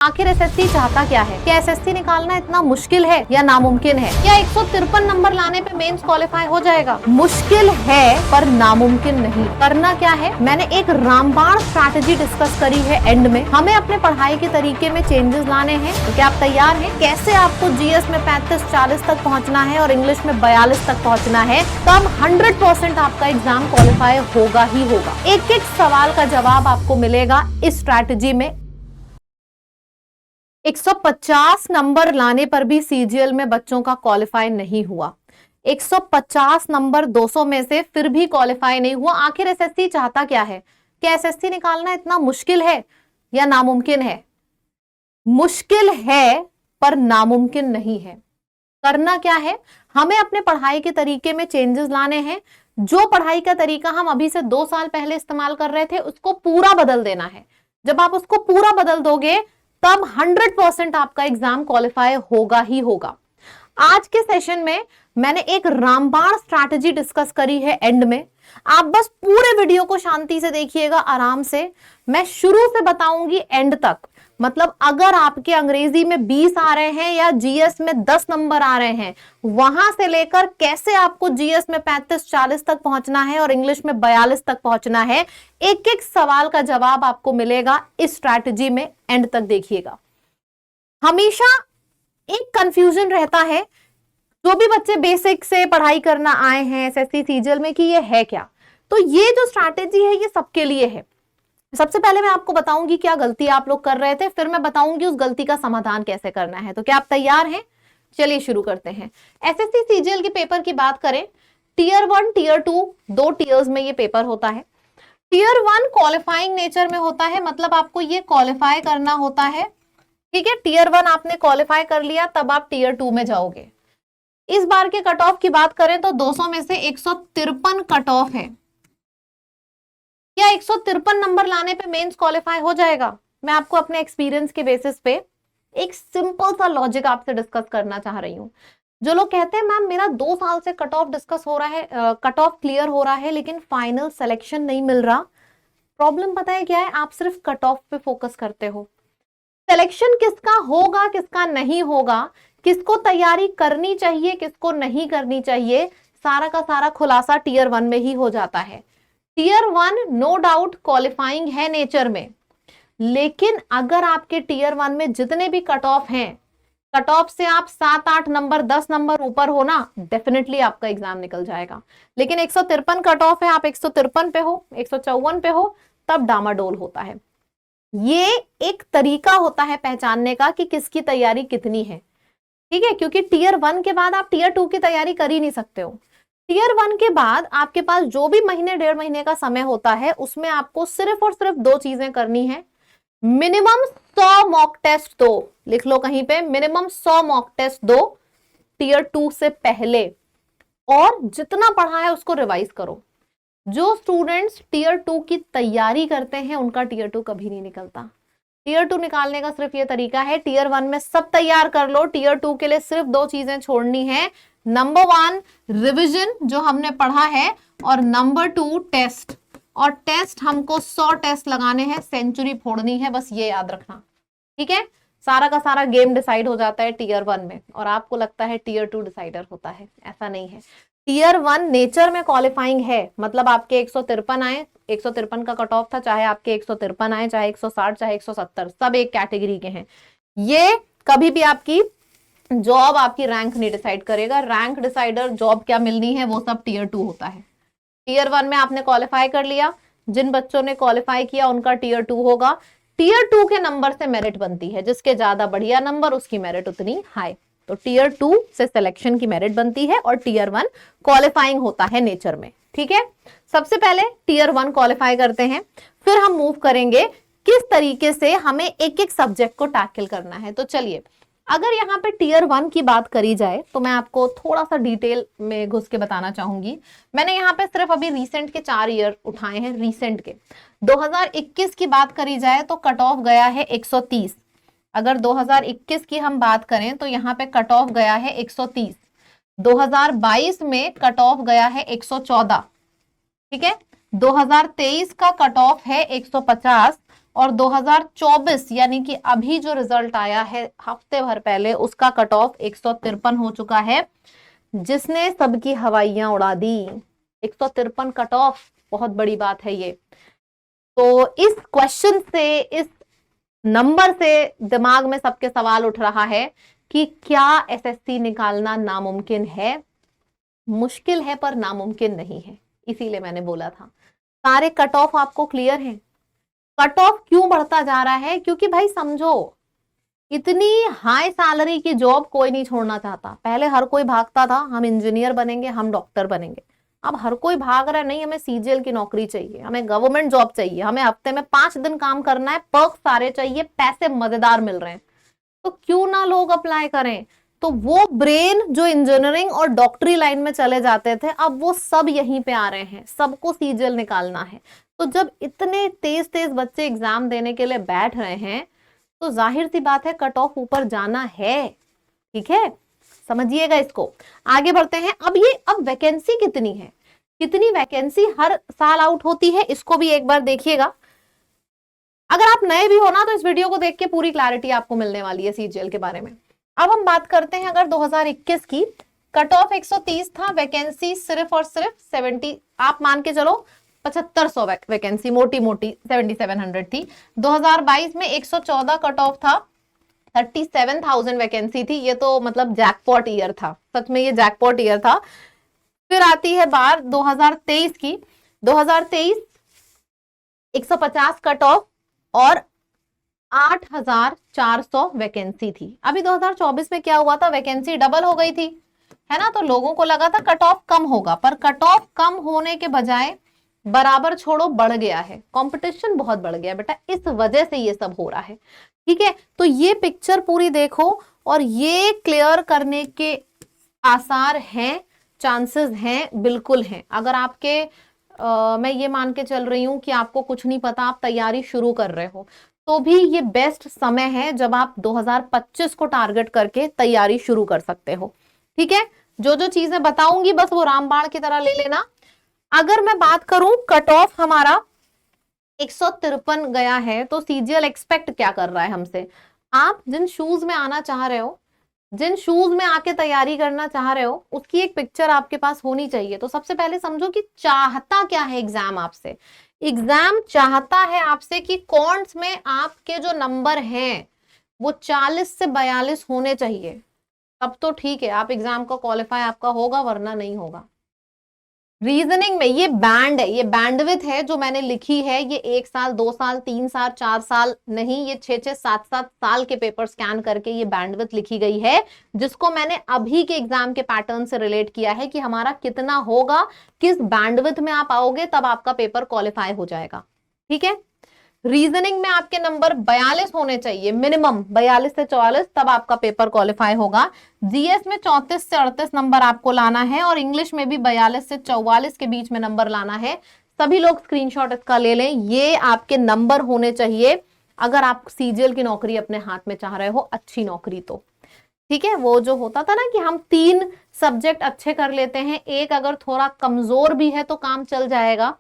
आखिर एसएससी चाहता क्या है? क्या एसएससी निकालना इतना मुश्किल है या नामुमकिन है? क्या 153 नंबर लाने पे मेंस क्वालिफाई हो जाएगा? मुश्किल है पर नामुमकिन नहीं। करना क्या है? मैंने एक रामबाण स्ट्रैटेजी डिस्कस करी है एंड में। हमें अपने पढ़ाई के तरीके में चेंजेस लाने हैं। तो क्या आप तैयार हैं? कैसे आपको जीएस में 35-40 तक पहुंचना है और इंग्लिश में 42 तक पहुंचना है, तब 100% आपका एग्जाम क्वालिफाई होगा ही होगा। एक एक सवाल का जवाब आपको मिलेगा इस स्ट्रैटेजी में। 150 नंबर लाने पर भी सीजीएल में बच्चों का क्वालिफाई नहीं हुआ। 150 नंबर 200 में से फिर भी क्वालिफाई नहीं हुआ। आखिर एसएससी चाहता क्या है? क्या एसएससी निकालना इतना मुश्किल है या नामुमकिन है? मुश्किल है पर नामुमकिन नहीं है। करना क्या है? हमें अपने पढ़ाई के तरीके में चेंजेस लाने हैं। जो पढ़ाई का तरीका हम अभी से 2 साल पहले इस्तेमाल कर रहे थे, उसको पूरा बदल देना है। जब आप उसको पूरा बदल दोगे, तब 100% आपका एग्जाम क्वालिफाई होगा ही होगा। आज के सेशन में मैंने एक रामबाण स्ट्रैटेजी डिस्कस करी है एंड में। आप बस पूरे वीडियो को शांति से देखिएगा, आराम से। मैं शुरू से बताऊंगी एंड तक। मतलब अगर आपके अंग्रेजी में 20 आ रहे हैं या जीएस में 10 नंबर आ रहे हैं, वहां से लेकर कैसे आपको जीएस में 35-40 तक पहुंचना है और इंग्लिश में 42 तक पहुंचना है, एक एक सवाल का जवाब आपको मिलेगा इस स्ट्रैटेजी में। एंड तक देखिएगा। हमेशा एक कंफ्यूजन रहता है, जो भी बच्चे बेसिक से पढ़ाई करना आए हैं एसएससी सीजीएल में, कि ये है क्या। तो ये जो स्ट्रैटेजी है ये सबके लिए है। सबसे पहले मैं आपको बताऊंगी क्या गलती आप लोग कर रहे थे, फिर मैं बताऊंगी उस गलती का समाधान कैसे करना है। तो क्या आप तैयार हैं? चलिए शुरू करते हैं। एसएससी सीजीएल के पेपर की बात करें, टीयर 1 टीयर 2 दो टीयर्स में ये पेपर होता है। टीयर 1 क्वालिफाइंग नेचर में होता है, मतलब आपको ये क्वालिफाई करना होता है। ठीक है, टीयर 1 आपने क्वालिफाई कर लिया, तब आप टीयर 2 में जाओगे। इस बार के कट ऑफ की बात करें तो 200 में से 153 कट ऑफ है। क्या 153 नंबर लाने पे मेंस क्वालिफाई हो जाएगा? मैं आपको अपने एक्सपीरियंस के बेसिस पे एक सिंपल सा लॉजिक आपसे डिस्कस करना चाह रही हूँ। जो लोग कहते हैं मैम मेरा 2 साल से कट ऑफ डिस्कस हो रहा है, कट ऑफ क्लियर हो रहा है, लेकिन फाइनल सिलेक्शन नहीं मिल रहा। प्रॉब्लम पता है क्या है? आप सिर्फ कट ऑफ पे फोकस करते हो। सिलेक्शन किसका होगा किसका नहीं होगा, किसको तैयारी करनी चाहिए किसको नहीं करनी चाहिए, सारा का सारा खुलासा टीयर 1 में ही हो जाता है। टीयर 1 नो डाउट क्वालिफाइंग है नेचर में, लेकिन अगर आपके टीयर 1 में जितने भी कट ऑफ हैं, कट ऑफ से आप 7-8 नंबर 10 नंबर ऊपर हो ना, डेफिनेटली आपका एग्जाम निकल जाएगा। लेकिन 153 कट ऑफ है, आप 153 पे हो, 154 पे हो, तब डामाडोल होता है। ये एक तरीका होता है पहचानने का कि किसकी तैयारी कितनी है। ठीक है, क्योंकि टीयर 1 के बाद आप टीयर 2 की तैयारी कर ही नहीं सकते हो। टीयर 1 के बाद आपके पास जो भी महीने 1.5 महीने का समय होता है, उसमें आपको सिर्फ और सिर्फ 2 चीजें करनी है। मिनिमम 100 मॉक टेस्ट दो, लिख लो कहीं पे, मिनिमम 100 मॉक टेस्ट दो टीयर 2 से पहले, और जितना पढ़ा है उसको रिवाइज करो। जो स्टूडेंट्स टीयर 2 की तैयारी करते हैं उनका टीयर 2 कभी नहीं निकलता। टीयर 2 निकालने का सिर्फ ये तरीका है, टीयर 1 में सब तैयार कर लो, टीयर 2 के लिए सिर्फ 2 चीजें छोड़नी है। नंबर 1 रिविजन जो हमने पढ़ा है, और नंबर 2 टेस्ट। और टेस्ट हमको 100 टेस्ट लगाने हैं, सेंचुरी फोड़नी है, बस ये याद रखना। ठीक है, सारा का सारा गेम डिसाइड हो जाता है टीयर 1 में, और आपको लगता है टीयर 2 डिसाइडर होता है, ऐसा नहीं है। टीयर 1 नेचर में क्वालिफाइंग है, मतलब आपके 153 आए, 153 का कट ऑफ था, चाहे आपके 153 आए, चाहे 160, चाहे 170, सब एक कैटेगरी के हैं। ये कभी भी आपकी जॉब, आपकी रैंक नहीं डिसाइड करेगा। रैंक डिसाइडर जॉब क्या मिलनी है वो सब टीयर 2 होता है। टीयर 1 में आपने क्वालिफाई कर लिया, जिन बच्चों ने क्वालिफाई किया उनका टीयर 2 होगा। टीयर 2 के नंबर से मेरिट बनती है, जिसके ज्यादा बढ़िया नंबर उसकी मेरिट उतनी हाई। तो टीयर 2 से सिलेक्शन की मेरिट बनती है, और टीयर 1 क्वालिफाइंग होता है नेचर में। ठीक है, सबसे पहले टीयर 1 क्वालिफाई करते हैं, फिर हम मूव करेंगे किस तरीके से हमें एक एक सब्जेक्ट को टैकल करना है। तो चलिए, अगर यहाँ पे टीयर 1 की बात करी जाए तो मैं आपको थोड़ा सा डिटेल में घुस के बताना चाहूंगी। मैंने यहाँ पे सिर्फ अभी रिसेंट के 4 ईयर उठाए हैं, रिसेंट के। 2021 की बात करी जाए तो कट ऑफ गया है 130। अगर 2021 की हम बात करें तो यहाँ पे कट ऑफ गया है 130। 2022 में कट ऑफ गया है 114। ठीक है, 2023 का कट ऑफ है 150, और 2024 यानी कि अभी जो रिजल्ट आया है हफ्ते भर पहले, उसका कट ऑफ 153 हो चुका है, जिसने सबकी हवाइयां उड़ा दी। 153 कट ऑफ, बहुत बड़ी बात है ये। तो इस क्वेश्चन से, इस नंबर से दिमाग में सबके सवाल उठ रहा है कि क्या एसएससी निकालना नामुमकिन है? मुश्किल है पर नामुमकिन नहीं है, इसीलिए मैंने बोला था। सारे कट ऑफ आपको क्लियर हैं? कट ऑफ क्यों बढ़ता जा रहा है? क्योंकि भाई समझो, इतनी हाई सैलरी की जॉब कोई नहीं छोड़ना चाहता। पहले हर कोई भागता था, हम इंजीनियर बनेंगे, हम डॉक्टर बनेंगे। अब हर कोई भाग रहा है, नहीं हमें सीजीएल की नौकरी चाहिए, हमें गवर्नमेंट जॉब चाहिए, हमें हफ्ते में 5 दिन काम करना है, पर्क सारे चाहिए, पैसे मजेदार मिल रहे हैं, तो क्यों ना लोग अप्लाई करें। तो वो ब्रेन जो इंजीनियरिंग और डॉक्टरी लाइन में चले जाते थे, अब वो सब यहीं पे आ रहे हैं, सबको सीजीएल निकालना है। तो जब इतने तेज तेज बच्चे एग्जाम देने के लिए बैठ रहे हैं, तो जाहिर सी बात है कट ऑफ ऊपर जाना है। ठीक है, समझिएगा इसको। आगे बढ़ते हैं। अब वैकेंसी कितनी है, कितनी वैकेंसी हर साल आउट होती है, इसको भी एक बार देखिएगा। अगर आप नए भी हो ना, तो इस वीडियो को देख के पूरी क्लैरिटी आपको मिलने वाली है सीजीएल के बारे में। अब हम बात करते हैं अगर 2021 की, कट ऑफ 130 था, वैकेंसी सिर्फ और सिर्फ 70, आप मान के चलो 7500 वैकेंसी, मोटी मोटी 7700 थी। 2022 में 114 कट ऑफ था, 37,000 वैकेंसी थी। ये तो मतलब जैकपॉट ईयर था, सच में ये जैकपॉट ईयर था। फिर आती है बार 2023 की। 2023 150 कट ऑफ और 8,400 वैकेंसी थी। अभी 2024 में क्या हुआ था, वैकेंसी डबल हो गई थी, है ना। तो लोगों को लगा था कट ऑफ कम होगा, पर कट ऑफ कम होने के बजाय बराबर छोड़ो बढ़ गया है। कंपटीशन बहुत बढ़ गया बेटा, इस वजह से ये सब हो रहा है। ठीक है, तो ये पिक्चर पूरी देखो और ये क्लियर करने के आसार हैं, चांसेस हैं, बिल्कुल हैं। अगर आपके मैं ये मान के चल रही हूं कि आपको कुछ नहीं पता, आप तैयारी शुरू कर रहे हो, तो भी ये बेस्ट समय है जब आप 2025 को टारगेट करके तैयारी शुरू कर सकते हो। ठीक है, जो जो चीजें बताऊंगी बस वो रामबाण की तरह ले लेना। अगर मैं बात करूं कट ऑफ हमारा 153 गया है, तो सीजीएल एक्सपेक्ट क्या कर रहा है हमसे? आप जिन शूज में आना चाह रहे हो, जिन शूज में आके तैयारी करना चाह रहे हो, उसकी एक पिक्चर आपके पास होनी चाहिए। तो सबसे पहले समझो कि चाहता क्या है एग्जाम आपसे। एग्जाम चाहता है आपसे कि कौन्स में आपके जो नंबर हैं वो 40 से 42 होने चाहिए, तब तो ठीक है, आप एग्जाम का क्वालिफाई आपका होगा, वरना नहीं होगा। रीजनिंग में ये बैंड है, ये बैंडविथ है जो मैंने लिखी है, ये 1 साल 2 साल 3 साल 4 साल नहीं, ये 6 7 साल के पेपर स्कैन करके ये बैंडविथ लिखी गई है, जिसको मैंने अभी के एग्जाम के पैटर्न से रिलेट किया है कि हमारा कितना होगा, किस बैंडविथ में आप आओगे तब आपका पेपर क्वालिफाई हो जाएगा। ठीक है, रीजनिंग में आपके नंबर 42 होने चाहिए, मिनिमम 42 से 44, तब आपका पेपर क्वालिफाई होगा। जीएस में 34 से 38 नंबर आपको लाना है, और इंग्लिश में भी 42 से 44 के बीच में नंबर लाना है। सभी लोग स्क्रीनशॉट इसका ले लें, ये आपके नंबर होने चाहिए अगर आप सीजीएल की नौकरी अपने हाथ में चाह रहे हो, अच्छी नौकरी तो। ठीक है, वो जो होता था ना कि हम 3 सब्जेक्ट अच्छे कर लेते हैं, एक अगर थोड़ा कमजोर भी है तो काम चल जाएगा।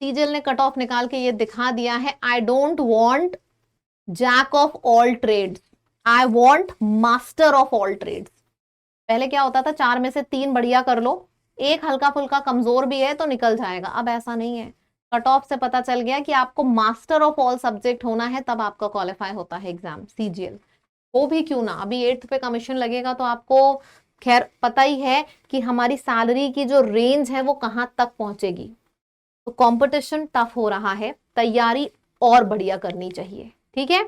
सीजीएल ने कट ऑफ निकाल के ये दिखा दिया है, I don't want jack of all trades, I want master of all trades. पहले क्या होता था, 4 में से 3 बढ़िया कर लो, एक हल्का फुल्का कमजोर भी है तो निकल जाएगा। अब ऐसा नहीं है, कट ऑफ से पता चल गया कि आपको मास्टर ऑफ ऑल सब्जेक्ट होना है, तब आपका क्वालिफाई होता है एग्जाम सीजीएल। वो भी क्यों ना, अभी 8th पे कमीशन लगेगा तो आपको खैर पता ही है कि हमारी सैलरी की जो रेंज है वो कहां तक पहुंचेगी। तो कंपटीशन टफ हो रहा है, तैयारी और बढ़िया करनी चाहिए। ठीक है,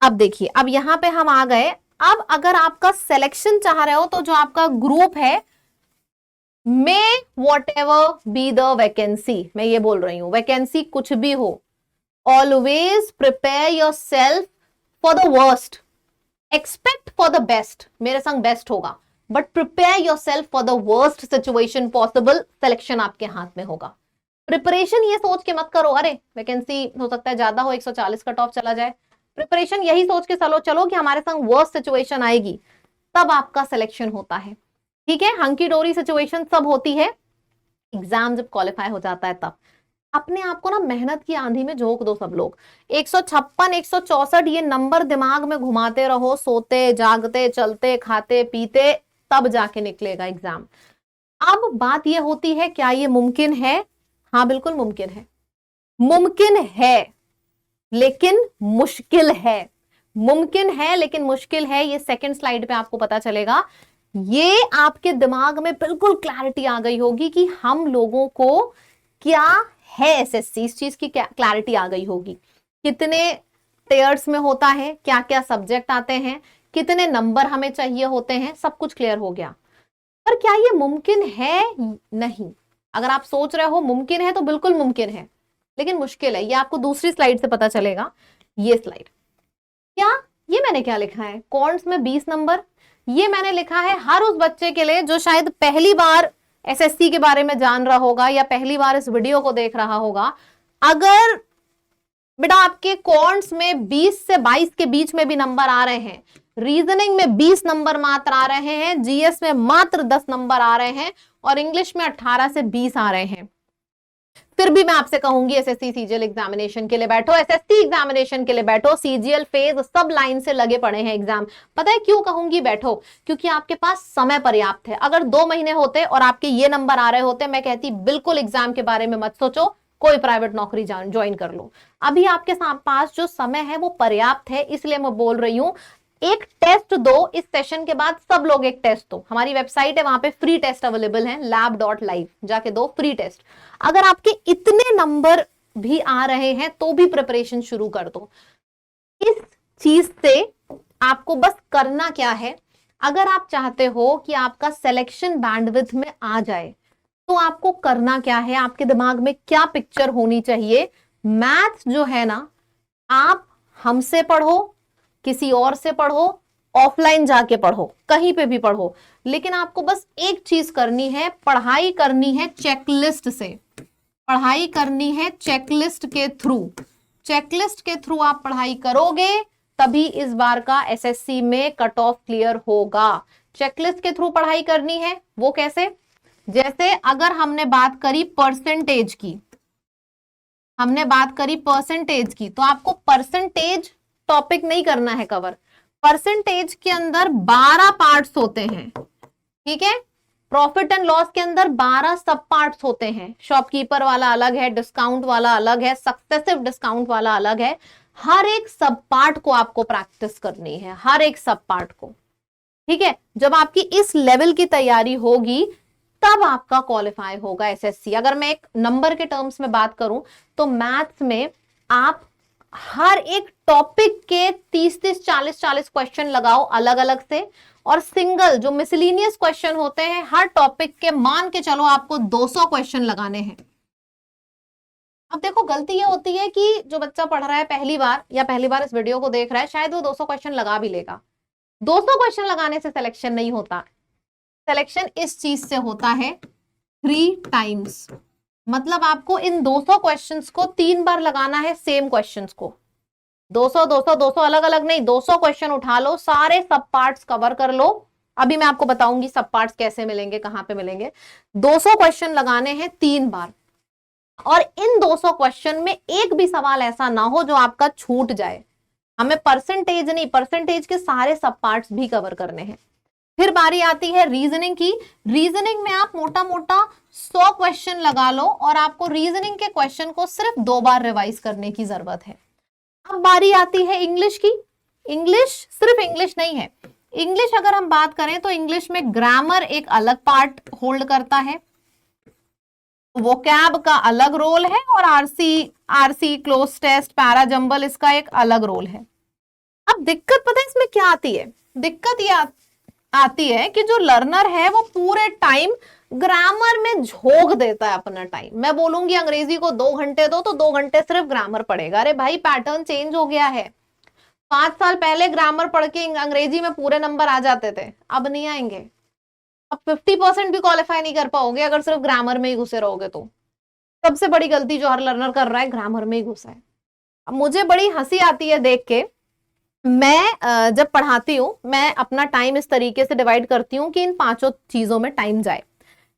अब देखिए, अब यहां पे हम आ गए। अब अगर आपका सिलेक्शन चाह रहे हो, तो जो आपका ग्रुप है, may whatever be the vacancy, मैं ये बोल रही हूं, वैकेंसी कुछ भी हो, always prepare yourself for the worst, expect for the best. मेरे संग बेस्ट होगा, but prepare yourself for the worst situation possible. Selection आपके हाथ में होगा। प्रिपरेशन ये सोच के मत करो अरे वैकेंसी हो सकता है ज्यादा हो, 140 कट ऑफ चला जाए। प्रिपरेशन यही सोच के चलो कि हमारे संग वर्स्ट सिचुएशन आएगी, तब आपका सिलेक्शन होता है। ठीक है, हंकी डोरी सिचुएशन सब होती है, एग्जाम जब क्वालिफाई हो जाता है तब। अपने आप को ना मेहनत की आंधी में झोंक दो सब लोग। 156, 164 ये नंबर दिमाग में घुमाते रहो, सोते जागते चलते खाते पीते, तब जाके निकलेगा एग्जाम। अब बात ये होती है, क्या ये मुमकिन है? हाँ बिल्कुल मुमकिन है। मुमकिन है लेकिन मुश्किल है। मुमकिन है लेकिन मुश्किल है, ये सेकंड स्लाइड पे आपको पता चलेगा। ये आपके दिमाग में बिल्कुल क्लैरिटी आ गई होगी कि हम लोगों को क्या है एसएससी, इस चीज की क्लैरिटी आ गई होगी। कितने टेयर्स में होता है, क्या क्या सब्जेक्ट आते हैं, कितने नंबर हमें चाहिए होते हैं, सब कुछ क्लियर हो गया। पर क्या ये मुमकिन है? नहीं। अगर आप सोच रहे हो मुमकिन है तो बिल्कुल मुमकिन है, लेकिन मुश्किल है। ये आपको दूसरी स्लाइड से पता चलेगा। ये स्लाइड क्या, ये मैंने क्या लिखा है, कॉर्न्स में 20 नंबर, ये मैंने लिखा है हर उस बच्चे के लिए जो शायद पहली बार एसएससी के बारे में जान रहा होगा या पहली बार इस वीडियो को देख रहा होगा। अगर बेटा आपके कॉर्न्स में 20 से 22 के बीच में भी नंबर आ रहे हैं, रीजनिंग में 20 नंबर मात्र आ रहे हैं, जीएस में मात्र 10 नंबर आ रहे हैं, और इंग्लिश में 18 से 20 आ रहे हैं, फिर भी मैं आपसे कहूंगी एसएससी सीजीएल एग्जामिनेशन के लिए बैठो, एसएससी एग्जामिनेशन के लिए बैठो। सीजीएल फेज सब लाइन से लगे पड़े हैं एग्जाम। पता है क्यों कहूंगी बैठो? क्योंकि आपके पास समय पर्याप्त है। अगर 2 महीने होते और आपके ये नंबर आ रहे होते, मैं कहती बिल्कुल एग्जाम के बारे में मत सोचो, कोई प्राइवेट नौकरी ज्वाइन कर लो। अभी आपके पास जो समय है वो पर्याप्त है, इसलिए मैं बोल रही हूं एक टेस्ट दो। इस सेशन के बाद सब लोग एक टेस्ट दो। हमारी वेबसाइट है, वहां पे फ्री टेस्ट अवेलेबल है, lab.live, जाके दो फ्री टेस्ट। अगर आपके इतने नंबर भी आ रहे हैं तो भी प्रिपरेशन शुरू कर दो। इस चीज से आपको बस करना क्या है, अगर आप चाहते हो कि आपका सिलेक्शन बैंडविड्थ में आ जाए तो आपको करना क्या है, आपके दिमाग में क्या पिक्चर होनी चाहिए। मैथ्स जो है ना, आप हमसे पढ़ो, किसी और से पढ़ो, ऑफलाइन जाके पढ़ो, कहीं पे भी पढ़ो, लेकिन आपको बस एक चीज करनी है, पढ़ाई करनी है चेकलिस्ट से। पढ़ाई करनी है चेकलिस्ट के थ्रू। चेकलिस्ट के थ्रू आप पढ़ाई करोगे तभी इस बार का एसएससी में कट ऑफ क्लियर होगा। चेकलिस्ट के थ्रू पढ़ाई करनी है। वो कैसे? जैसे अगर हमने बात करी परसेंटेज की, तो आपको परसेंटेज टॉपिक नहीं करना है कवर। परसेंटेज के अंदर 12 पार्ट्स होते हैं, ठीक है। प्रॉफिट एंड लॉस के अंदर 12 सब पार्ट्स होते हैं। शॉपकीपर वाला अलग है, डिस्काउंट वाला अलग है, सक्सेसिव डिस्काउंट वाला अलग है। हर एक सब पार्ट को आपको प्रैक्टिस करनी है, हर एक सब पार्ट को, ठीक है। जब आपकी इस लेवल की तैयारी होगी तब आपका क्वालिफाई होगा एसएससी। अगर मैं एक नंबर के टर्म्स में बात करूं तो मैथ्स में आप हर एक टॉपिक के 30-30, 40-40 क्वेश्चन लगाओ अलग अलग से, और सिंगल जो मिसलिनियस क्वेश्चन होते हैं हर टॉपिक के, मान के चलो आपको 200 क्वेश्चन लगाने हैं। अब देखो गलती ये होती है कि जो बच्चा पढ़ रहा है पहली बार या पहली बार इस वीडियो को देख रहा है, शायद वो 200 क्वेश्चन लगा भी लेगा। 200 क्वेश्चन लगाने से सिलेक्शन नहीं होता। सिलेक्शन इस चीज से होता है 3 टाइम्स। मतलब आपको इन 200 क्वेश्चंस को 3 बार लगाना है, सेम क्वेश्चंस को। 200 200 200 अलग अलग नहीं, 200 क्वेश्चन उठा लो, सारे सब पार्ट्स कवर कर लो। अभी मैं आपको बताऊंगी सब पार्ट्स कैसे मिलेंगे, कहां पे मिलेंगे। 200 क्वेश्चन लगाने हैं 3 बार, और इन 200 क्वेश्चन में एक भी सवाल ऐसा ना हो जो आपका छूट जाए। हमें परसेंटेज नहीं, परसेंटेज के सारे सब पार्ट्स भी कवर करने हैं। फिर बारी आती है रीजनिंग की। रीजनिंग में आप मोटा मोटा 100 क्वेश्चन लगा लो, और आपको रीजनिंग के क्वेश्चन को सिर्फ 2 बार रिवाइज करने की जरूरत है। अब बारी आती है इंग्लिश की। इंग्लिश सिर्फ इंग्लिश नहीं है। इंग्लिश अगर हम बात करें तो इंग्लिश में ग्रामर एक अलग पार्ट होल्ड करता है, वोकैब का अलग रोल है, और RC cloze test, para jumble, इसका एक अलग रोल है। अब दिक्कत पता है इसमें क्या आती है? दिक्कत ये आती है कि जो लर्नर है वो पूरे टाइम ग्रामर में झोंक देता है अपना टाइम। मैं बोलूंगी अंग्रेजी को 2 घंटे दो तो 2 घंटे सिर्फ ग्रामर पढ़ेगा। अरे भाई पैटर्न चेंज हो गया है। 5 साल पहले ग्रामर पढ़ के अंग्रेजी में पूरे नंबर आ जाते थे, अब नहीं आएंगे। अब 50% भी क्वालिफाई नहीं कर पाओगे अगर सिर्फ ग्रामर में ही घुसे रहोगे तो। सबसे बड़ी गलती जो हर लर्नर कर रहा है, ग्रामर में ही घुसा है। अब मुझे बड़ी हंसी आती है देख के। मैं जब पढ़ाती हूँ मैं अपना टाइम इस तरीके से डिवाइड करती हूँ कि इन 5 चीजों में टाइम जाए।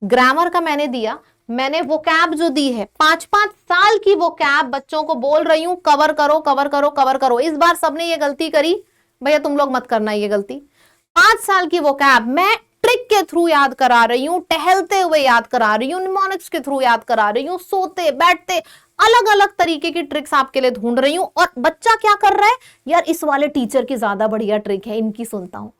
ग्रामर का मैंने दिया, मैंने वो कैब जो दी है 5-5 साल की वो कैब बच्चों को बोल रही हूं कवर करो कवर करो कवर करो। इस बार सबने ये गलती करी, भैया तुम लोग मत करना ये गलती। 5 साल की वो कैब मैं ट्रिक के थ्रू याद करा रही हूं, टहलते हुए याद करा रही हूं, निमोनिक्स के थ्रू याद करा रही हूं, सोते बैठते अलग अलग तरीके की ट्रिक्स आपके लिए ढूंढ रही हूं। और बच्चा क्या कर रहा है, यार इस वाले टीचर की ज्यादा बढ़िया ट्रिक है, इनकी सुनता हूं,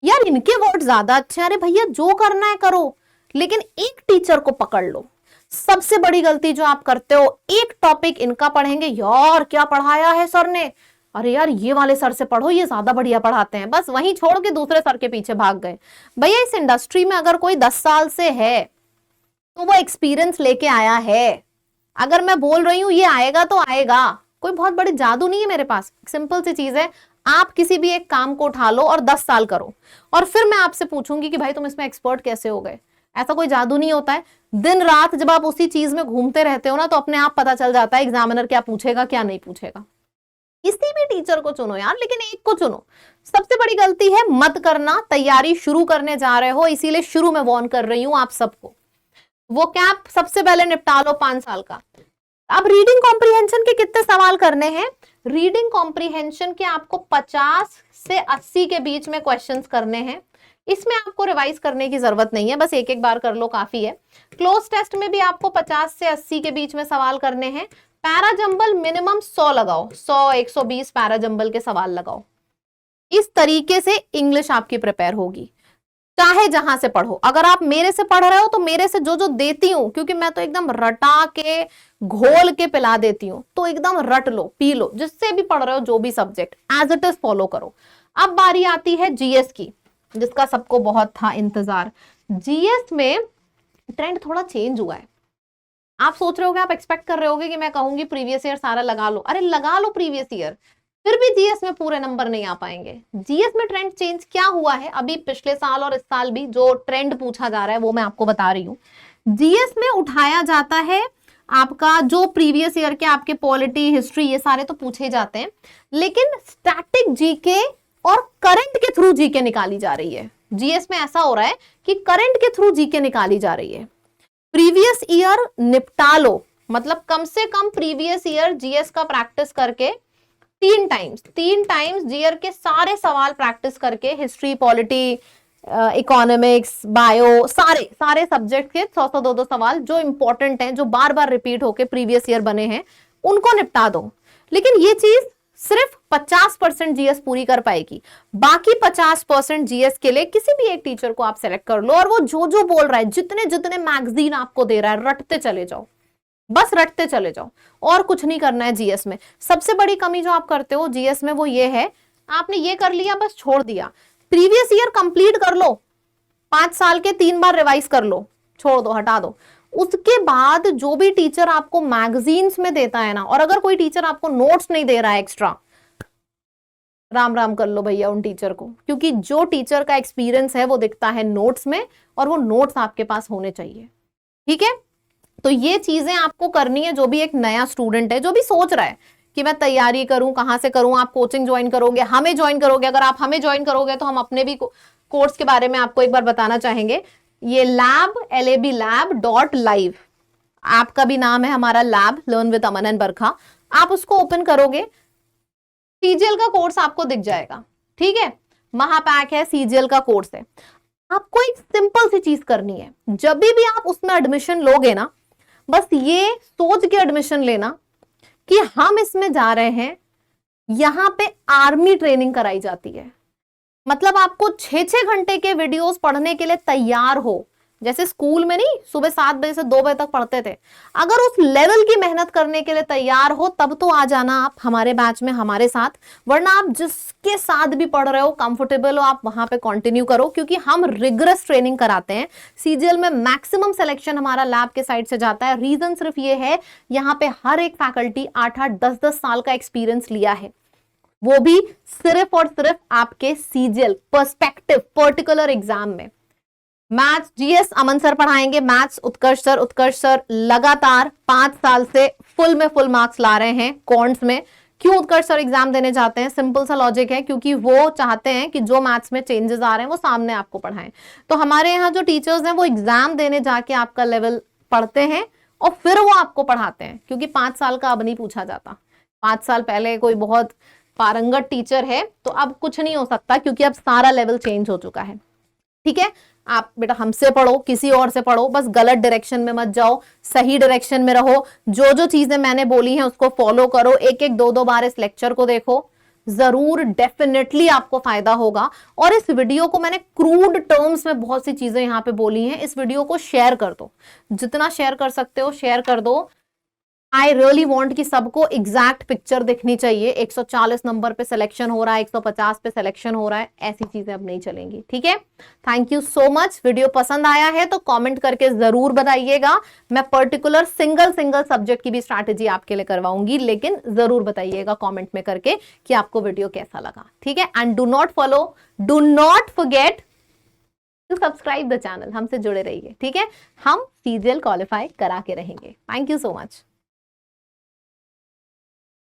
यार इनके वर्ड ज्यादा अच्छे। अरे भैया जो करना है करो, लेकिन एक टीचर को पकड़ लो। सबसे बड़ी गलती जो आप करते हो, एक टॉपिक इनका पढ़ेंगे, यार क्या पढ़ाया है सर ने, अरे यार ये वाले सर से पढ़ो, ये ज्यादा बढ़िया पढ़ाते हैं, बस वहीं छोड़ के दूसरे सर के पीछे भाग गए। भैया इस इंडस्ट्री में अगर कोई 10 साल से है तो वो एक्सपीरियंस लेके आया है। अगर मैं बोल रही हूं ये आएगा तो आएगा, कोई बहुत बड़ी जादू नहीं है मेरे पास। सिंपल सी चीज है, आप किसी भी एक काम को उठा लो और 10 साल करो, और फिर मैं आपसे पूछूंगी कि भाई तुम इसमें एक्सपर्ट कैसे हो गए। ऐसा कोई जादू नहीं होता है। दिन रात जब आप उसी चीज में घूमते रहते हो ना, तो अपने आप पता चल जाता है एग्जामिनर क्या पूछेगा क्या नहीं पूछेगा। किसी भी टीचर को चुनो यार, लेकिन एक को चुनो। सबसे बड़ी गलती है मत करना। तैयारी शुरू करने जा रहे हो, इसीलिए शुरू में वार्न कर रही हूं आप सबको। वो कैप सबसे पहले निपटा लो 5 साल का। अब रीडिंग कॉम्प्रिहेंशन के कितने सवाल करने हैं? रीडिंग कॉम्प्रिहेंशन के आपको 50 से 80 के बीच में क्वेश्चंस करने हैं। इसमें आपको रिवाइज करने की जरूरत नहीं है, बस एक एक बार कर लो काफी है। क्लोज टेस्ट में भी आपको 50 से 80 के बीच में सवाल करने हैं। पैराजंबल मिनिमम 100 लगाओ, 100-120 पैराजंबल के सवाल लगाओ। इस तरीके से इंग्लिश आपकी प्रिपेयर होगी, चाहे जहां से पढ़ो। अगर आप मेरे से पढ़ रहे हो तो मेरे से जो जो देती हूं, क्योंकि मैं तो एकदम रटा के घोल के पिला देती हूं, तो एकदम रट लो पी लो। जिससे भी पढ़ रहे हो जो भी subject, as it is follow करो। अब बारी आती है जीएस की, जिसका सबको बहुत था इंतजार। जीएस में ट्रेंड थोड़ा चेंज हुआ है। आप सोच रहे होगे, आप एक्सपेक्ट कर रहे होगे कि मैं कहूंगी प्रीवियस ईयर सारा लगा लो। अरे लगा लो प्रीवियस ईयर, फिर भी जीएस में पूरे नंबर नहीं आ पाएंगे। जीएस में ट्रेंड चेंज क्या हुआ है, अभी पिछले साल और इस साल भी जो ट्रेंड पूछा जा रहा है वो मैं आपको बता रही हूँ। जीएस में उठाया जाता है आपका जो प्रीवियस ईयर के आपके पॉलिटी, हिस्ट्री, ये सारे तो पूछे जाते हैं, लेकिन स्टैटिक जीके और करंट के थ्रू जीके निकाली जा रही है। जीएस में ऐसा हो रहा है कि करंट के थ्रू जीके निकाली जा रही है। प्रीवियस ईयर निपटा लो, मतलब कम से कम प्रीवियस ईयर जीएस का प्रैक्टिस करके 3 टाइम्स जीआर के सारे सवाल प्रैक्टिस करके, हिस्ट्री, पॉलिटी, इकोनॉमिक्स, बायो, सारे सब्जेक्ट के 100-200 सवाल जो इंपॉर्टेंट हैं, जो बार बार रिपीट होके प्रीवियस ईयर बने हैं, उनको निपटा दो। लेकिन ये चीज सिर्फ 50% जीएस पूरी कर पाएगी। बाकी 50% जीएस के लिए किसी भी एक टीचर को आप सेलेक्ट कर लो, और वो जो जो बोल रहा है, जितने जितने मैगजीन आपको दे रहा है, रटते चले जाओ, बस रटते चले जाओ, और कुछ नहीं करना है जीएस में। सबसे बड़ी कमी जो आप करते हो जीएस में वो ये है, आपने ये कर लिया बस छोड़ दिया। प्रीवियस ईयर कंप्लीट कर लो, 5 साल के 3 बार रिवाइज कर लो, छोड़ दो, हटा दो। उसके बाद जो भी टीचर आपको मैगजीन्स में देता है ना, और अगर कोई टीचर आपको नोट्स नहीं दे रहा है एक्स्ट्रा, राम राम कर लो भैया उन टीचर को, क्योंकि जो टीचर का एक्सपीरियंस है वो दिखता है नोट्स में, और वो नोट्स आपके पास होने चाहिए। ठीक है, तो ये चीजें आपको करनी है। जो भी एक नया स्टूडेंट है, जो भी सोच रहा है कि मैं तैयारी करूं, कहां से करूं, आप कोचिंग ज्वाइन करोगे, हमें ज्वाइन करोगे। अगर आप हमें ज्वाइन करोगे तो हम अपने भी कोर्स के बारे में आपको एक बार बताना चाहेंगे। ये lab.live ऐप का भी नाम है हमारा, lab learn with Aman and Barkha. आप उसको ओपन करोगे, सीजीएल का कोर्स आपको दिख जाएगा। ठीक है, महापैक है, सीजीएल का कोर्स है। आपको एक सिंपल सी चीज करनी है, जब भी आप उसमें एडमिशन लोगे ना, बस ये सोच के एडमिशन लेना कि हम इसमें जा रहे हैं, यहां पे आर्मी ट्रेनिंग कराई जाती है। मतलब आपको 6-6 घंटे के वीडियोस पढ़ने के लिए तैयार हो, जैसे स्कूल में नहीं सुबह 7 बजे से 2 बजे तक पढ़ते थे। अगर उस लेवल की मेहनत करने के लिए तैयार हो, तब तो आ जाना आप हमारे बैच में हमारे साथ। वरना आप जिसके साथ भी पढ़ रहे हो, कंफर्टेबल हो, आप वहां पे कंटिन्यू करो, क्योंकि हम रिगरस ट्रेनिंग कराते हैं। सीजीएल में मैक्सिमम सिलेक्शन हमारा लैब के साइड से जाता है। रीजन सिर्फ ये है, यहाँ पे हर एक फैकल्टी 8-8, 10-10 साल का एक्सपीरियंस लिया है, वो भी सिर्फ और सिर्फ आपके सीजीएल पर्सपेक्टिव पर्टिकुलर एग्जाम में। मैथ्स जीएस अमन सर पढ़ाएंगे, मैथ्स उत्कर्ष सर लगातार 5 साल से फुल में फुल मार्क्स ला रहे हैं कॉन्ट्स में। क्यों उत्कर्ष सर एग्जाम देने जाते हैं? सिंपल सा लॉजिक है, क्योंकि वो चाहते हैं कि जो मैथ्स में चेंजेस आ रहे हैं वो सामने आपको पढ़ाएं। तो हमारे यहाँ जो टीचर्स हैं वो एग्जाम देने जाके आपका लेवल पढ़ते हैं और फिर वो आपको पढ़ाते हैं, क्योंकि 5 साल का अब नहीं पूछा जाता। 5 साल पहले कोई बहुत पारंगत टीचर है तो अब कुछ नहीं हो सकता, क्योंकि अब सारा लेवल चेंज हो चुका है। ठीक है, आप बेटा हमसे पढ़ो, किसी और से पढ़ो, बस गलत डायरेक्शन में मत जाओ, सही डायरेक्शन में रहो। जो जो चीजें मैंने बोली हैं उसको फॉलो करो, एक एक दो बार इस लेक्चर को देखो, जरूर डेफिनेटली आपको फायदा होगा। और इस वीडियो को मैंने क्रूड टर्म्स में बहुत सी चीजें यहां पे बोली हैं, इस वीडियो को शेयर कर दो, जितना शेयर कर सकते हो शेयर कर दो। आई रियली वॉन्ट कि सबको एग्जैक्ट पिक्चर दिखनी चाहिए। 140 नंबर पे सिलेक्शन हो रहा है, 150 पे सिलेक्शन हो रहा है, ऐसी चीजें अब नहीं चलेंगी। ठीक है, thank you so much. Video पसंद आया है तो कमेंट करके जरूर बताइएगा। मैं पर्टिकुलर सिंगल सब्जेक्ट की भी स्ट्रैटेजी आपके लिए करवाऊंगी, लेकिन जरूर बताइएगा कमेंट में करके कि आपको वीडियो कैसा लगा। ठीक है, and do not forget to subscribe the channel. हमसे जुड़े रहिए। ठीक है, हम सीजीएल क्वालिफाई करा के रहेंगे। Thank you so much.